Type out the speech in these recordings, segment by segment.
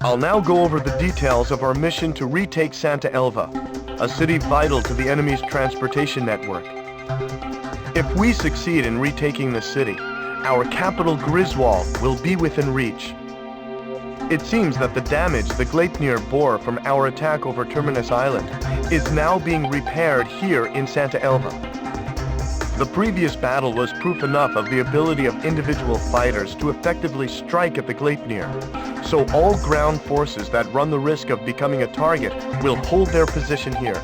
I'll now go over the details of our mission to retake Santa Elva, a city vital to the enemy's transportation network. If we succeed in retaking the city, our capital Griswold will be within reach. It seems that the damage the Gleipnir bore from our attack over Terminus Island is now being repaired here in Santa Elva. The previous battle was proof enough of the ability of individual fighters to effectively strike at the Gleipnir, so all ground forces that run the risk of becoming a target will hold their position here.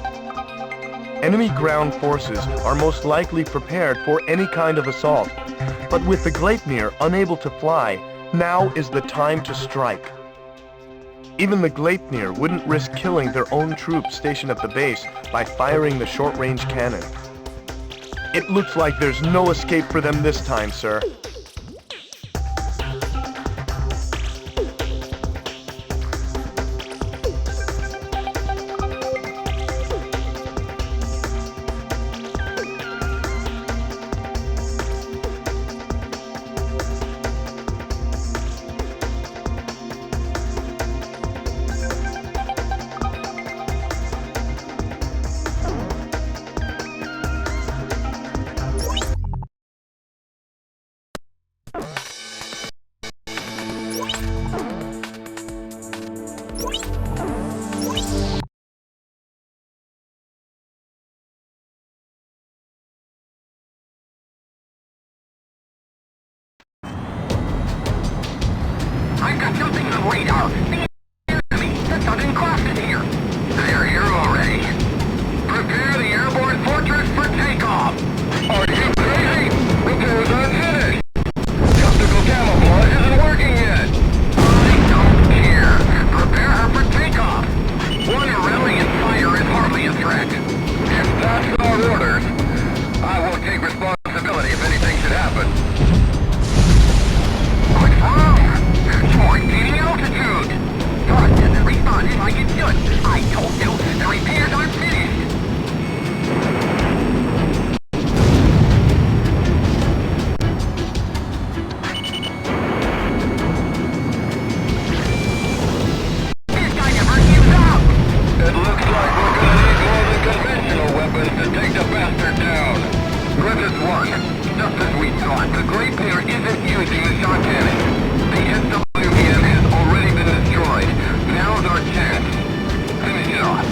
Enemy ground forces are most likely prepared for any kind of assault, but with the Gleipnir unable to fly, now is the time to strike. Even the Gleipnir wouldn't risk killing their own troops stationed at the base by firing the short-range cannon. It looks like there's no escape for them this time, sir. I've got something on radar. The enemy. The sudden crosses here. They're here already. Prepare the airborne fortress for takeoff. Are you crazy? Repairs aren't finished. The optical camouflage isn't working yet. I don't care. Prepare her for takeoff. One Aurelian fire is hardly a threat. If that's our orders, I won't take responsibility if anything should happen. What's wrong? You're gaining altitude! Yours hasn't responded like it should. I told you, the repairs aren't finished. This guy never gives up! It looks like we're gonna need more than conventional weapons to take the bastard down. Griffith 1, just as we thought, the Gleipnir isn't using the shot cannon. The SWBM has already been destroyed. Now's our chance. Finish it off.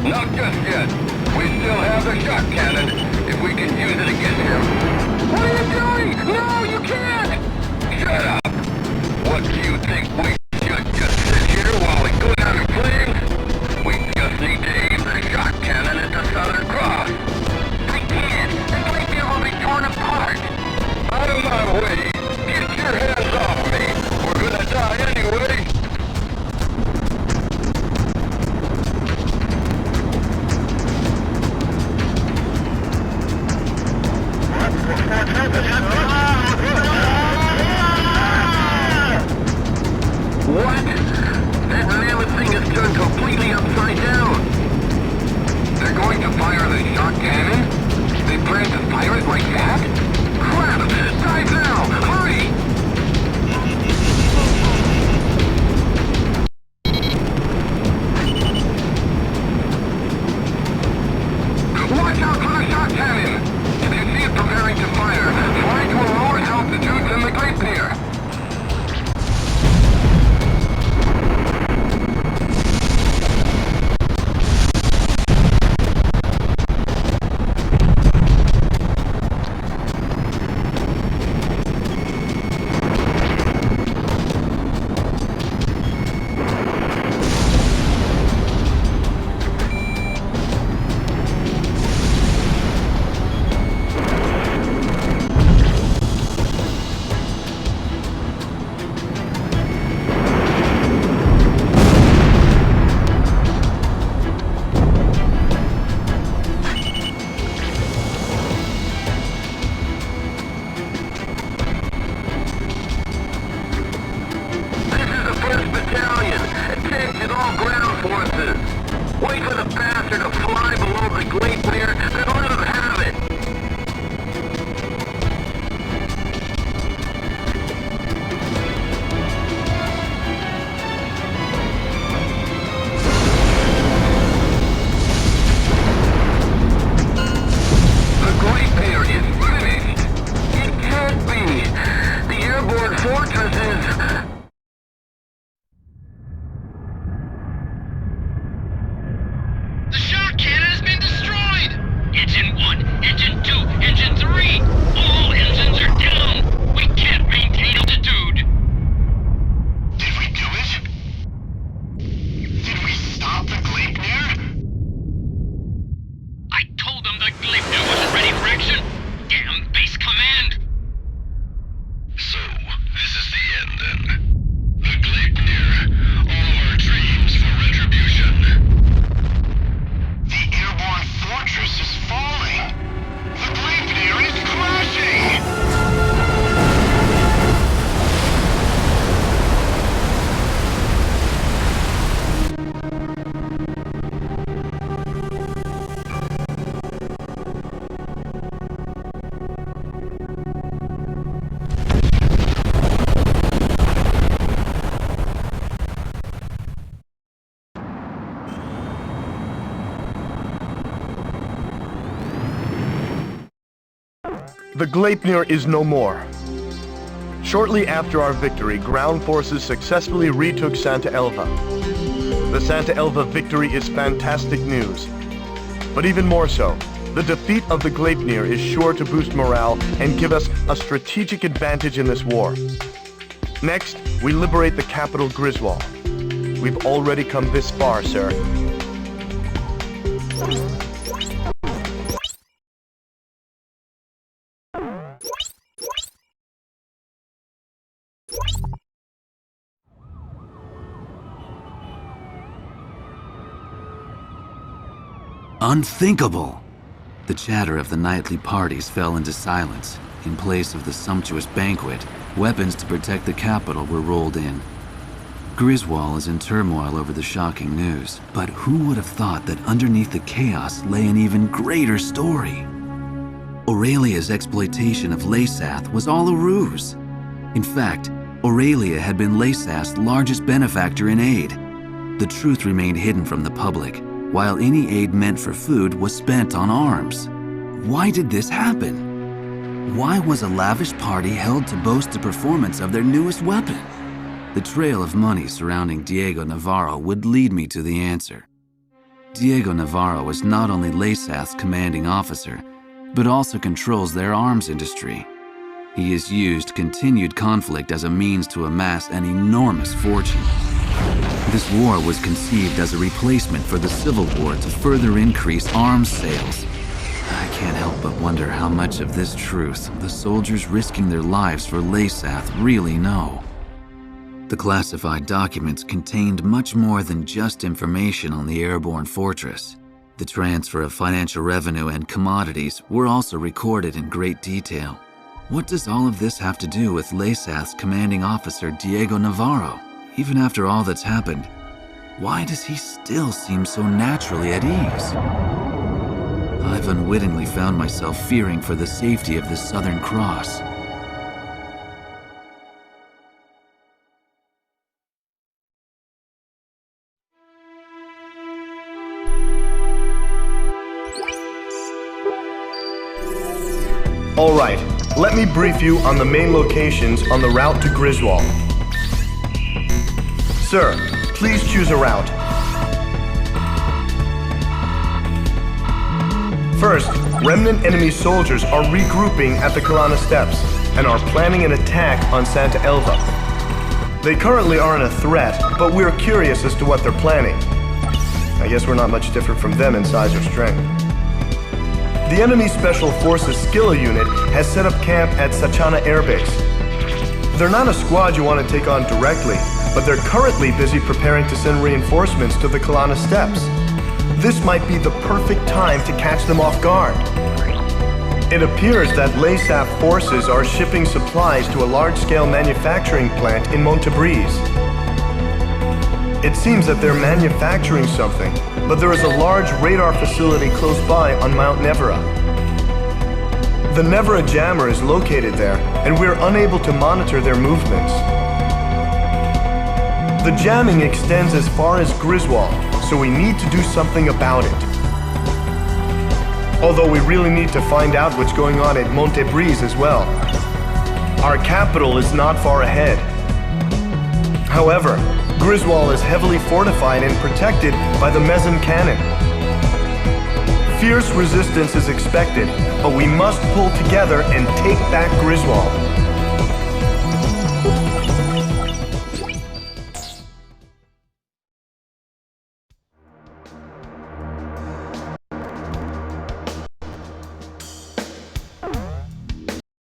Not just yet. We still have the shot cannon, if we can use it against him. What are you doing? No, you can't! Shut up! What do you think, we should just sit here while we go down in flames? We just need to aim the What? That mammoth thing has turned completely upside down. They're going to fire the shock cannon? They plan to fire it like that? Crap! Dive now! Hurry! Watch out for the shock cannon! If you see it preparing to fire, fly to a lower altitude than the gleipnir. Wait for the bastard to fly below the gleipnir and let him have it! The gleipnir is finished! It can't be! The airborne fortress is... Engine 1, Engine 2, Engine 3! All engines are down! We can't maintain altitude! Did we do it? Did we stop the gleipnir? I told them the gleipnir wasn't ready for action! Damn base command! So, this is the end then. The gleipnir. All of our dreams for retribution. The airborne fortress is falling! The gleipnir is crashing! The Gleipnir is no more. Shortly after our victory, ground forces successfully retook Santa Elva. The Santa Elva victory is fantastic news. But even more so, the defeat of the Gleipnir is sure to boost morale and give us a strategic advantage in this war. Next, we liberate the capital Griswold. We've already come this far, sir. Unthinkable! The chatter of the nightly parties fell into silence. In place of the sumptuous banquet, weapons to protect the capital were rolled in. Griswold is in turmoil over the shocking news, but who would have thought that underneath the chaos lay an even greater story? Aurelia's exploitation of Leysath was all a ruse. In fact, Aurelia had been Leysath's largest benefactor in aid. The truth remained hidden from the public, while any aid meant for food was spent on arms. Why did this happen? Why was a lavish party held to boast the performance of their newest weapon? The trail of money surrounding Diego Navarro would lead me to the answer. Diego Navarro is not only Leysath's commanding officer, but also controls their arms industry. He has used continued conflict as a means to amass an enormous fortune. This war was conceived as a replacement for the Civil War to further increase arms sales. I can't help but wonder how much of this truth the soldiers risking their lives for Leysath really know. The classified documents contained much more than just information on the airborne fortress. The transfer of financial revenue and commodities were also recorded in great detail. What does all of this have to do with Lesath's commanding officer Diego Navarro? Even after all that's happened, why does he still seem so naturally at ease? I've unwittingly found myself fearing for the safety of the Southern Cross. All right, let me brief you on the main locations on the route to Griswold. Sir, please choose a route. First, remnant enemy soldiers are regrouping at the Kalana Steps and are planning an attack on Santa Elva. They currently aren't a threat, but we're curious as to what they're planning. I guess we're not much different from them in size or strength. The enemy Special Forces Skilla unit has set up camp at Sachana Air Base. They're not a squad you want to take on directly, but they're currently busy preparing to send reinforcements to the Kalana Steps. This might be the perfect time to catch them off guard. It appears that Lesath forces are shipping supplies to a large-scale manufacturing plant in Montebriz. It seems that they're manufacturing something, but there is a large radar facility close by on Mount Nevera. The Nevera jammer is located there, and we're unable to monitor their movements. The jamming extends as far as Griswold, so we need to do something about it. Although we really need to find out what's going on at Montebriz as well. Our capital is not far ahead. However, Griswold is heavily fortified and protected by the Mezim cannon. Fierce resistance is expected, but we must pull together and take back Griswold.